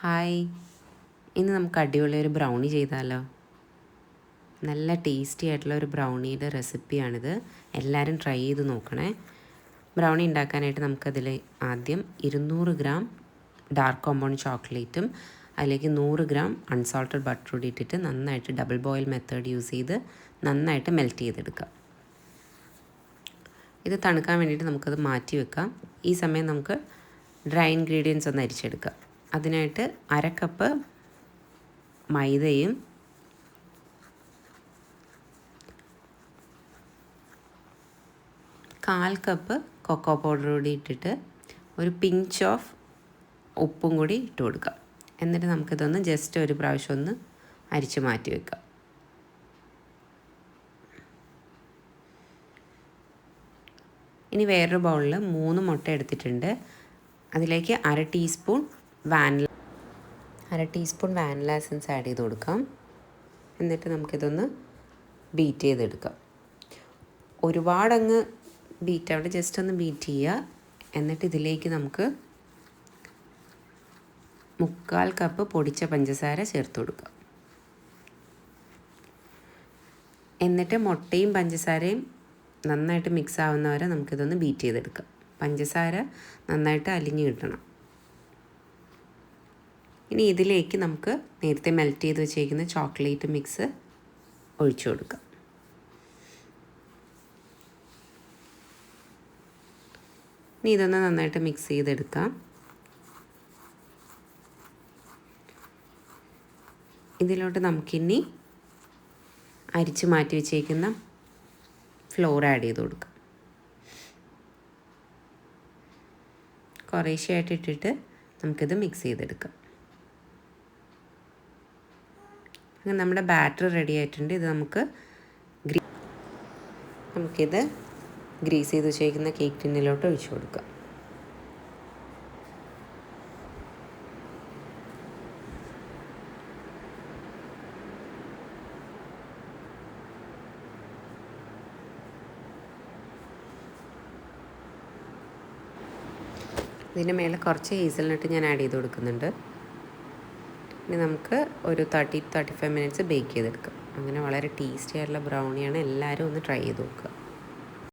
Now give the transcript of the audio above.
Hi, ഇന്ന് നമുക്ക് അടിപൊളി ഒരു ബ്രൗണി ചെയ്താലോ? നല്ല ടേസ്റ്റി ആയിട്ടുള്ള ഒരു ബ്രൗണിയുടെ റെസിപ്പിയാണിത്. എല്ലാവരും ട്രൈ ചെയ്ത് നോക്കണേ. ബ്രൗണി ഉണ്ടാക്കാനായിട്ട് നമുക്കതിൽ ആദ്യം 200 ഗ്രാം ഡാർക്ക് കോമ്പൗണ്ട് ചോക്ലേറ്റും അതിലേക്ക് 100 ഗ്രാം അൺസോൾട്ടഡ് ബട്ടർ കൂടി ഇട്ടിട്ട് നന്നായിട്ട് ഡബിൾ ബോയിൽ മെത്തേഡ് യൂസ് ചെയ്ത് നന്നായിട്ട് മെൽറ്റ് ചെയ്തെടുക്കാം. ഇത് തണുക്കാൻ വേണ്ടിയിട്ട് നമുക്കത് മാറ്റി വെക്കാം. ഈ സമയം നമുക്ക് ഡ്രൈ ഇൻഗ്രീഡിയൻസ് ഒന്ന് അരിച്ചെടുക്കാം. അതിനായിട്ട് 1/2 കപ്പ് മൈദയും 1/4 കപ്പ് കൊക്കോ പൗഡർ കൂടി ഇട്ടിട്ട് ഒരു പിഞ്ച് ഓഫ് ഉപ്പും കൂടി ഇട്ട് കൊടുക്കാം. എന്നിട്ട് നമുക്കിതൊന്ന് ജസ്റ്റ് ഒരു പ്രാവശ്യം ഒന്ന് അരിച്ച് മാറ്റി വെക്കാം. ഇനി വേറൊരു ബൗളിൽ 3 മുട്ട എടുത്തിട്ടുണ്ട്. അതിലേക്ക് 1/2 ടീസ്പൂൺ വാനില എസൻസ് ആഡ് ചെയ്ത് കൊടുക്കാം. എന്നിട്ട് നമുക്കിതൊന്ന് ബീറ്റ് ചെയ്തെടുക്കാം. ഒരുപാടങ്ങ് ബീറ്റ് ആവട്ടെ, ജസ്റ്റ് ഒന്ന് ബീറ്റ് ചെയ്യുക. എന്നിട്ട് ഇതിലേക്ക് നമുക്ക് 3/4 കപ്പ് പൊടിച്ച പഞ്ചസാര ചേർത്ത് കൊടുക്കാം. എന്നിട്ട് മുട്ടയും പഞ്ചസാരയും നന്നായിട്ട് മിക്സ് ആവുന്നവരെ നമുക്കിതൊന്ന് ബീറ്റ് ചെയ്തെടുക്കാം. പഞ്ചസാര നന്നായിട്ട് അലിഞ്ഞ് കിട്ടണം. ഇനി ഇതിലേക്ക് നമുക്ക് നേരത്തെ മെൽറ്റ് ചെയ്ത് വെച്ചേക്കുന്ന ചോക്ലേറ്റ് മിക്സ് ഒഴിച്ചു കൊടുക്കാം. ഇനി ഇതൊന്ന് നന്നായിട്ട് മിക്സ് ചെയ്തെടുക്കാം. ഇതിലോട്ട് നമുക്കിനി അരിച്ച് മാറ്റി വെച്ചേക്കുന്ന ഫ്ലോർ ആഡ് ചെയ്ത് കൊടുക്കാം. കുറേശ്ശെയായിട്ട് ഇട്ടിട്ട് നമുക്കിത് മിക്സ് ചെയ്തെടുക്കാം. അങ്ങനെ നമ്മുടെ ബാറ്റർ റെഡി ആയിട്ടുണ്ട്. ഇത് നമുക്കിത് ഗ്രീസ് ചെയ്ത് വെച്ചേക്കുന്ന കേക്ക് ടിന്നിലോട്ട് ഒഴിച്ചു കൊടുക്കാം. ഇതിന് മേലെ കുറച്ച് ഹേസൽനട്ട് ഞാൻ ആഡ് ചെയ്ത് കൊടുക്കുന്നുണ്ട്. ഇനി നമുക്ക് ഒരു 30-35 മിനിറ്റ്സ് ബേക്ക് ചെയ്തെടുക്കാം. അങ്ങനെ വളരെ ടേസ്റ്റി ആയിട്ടുള്ള ബ്രൗണിയാണ്. എല്ലാവരും ഒന്ന് ട്രൈ ചെയ്ത് നോക്കുക.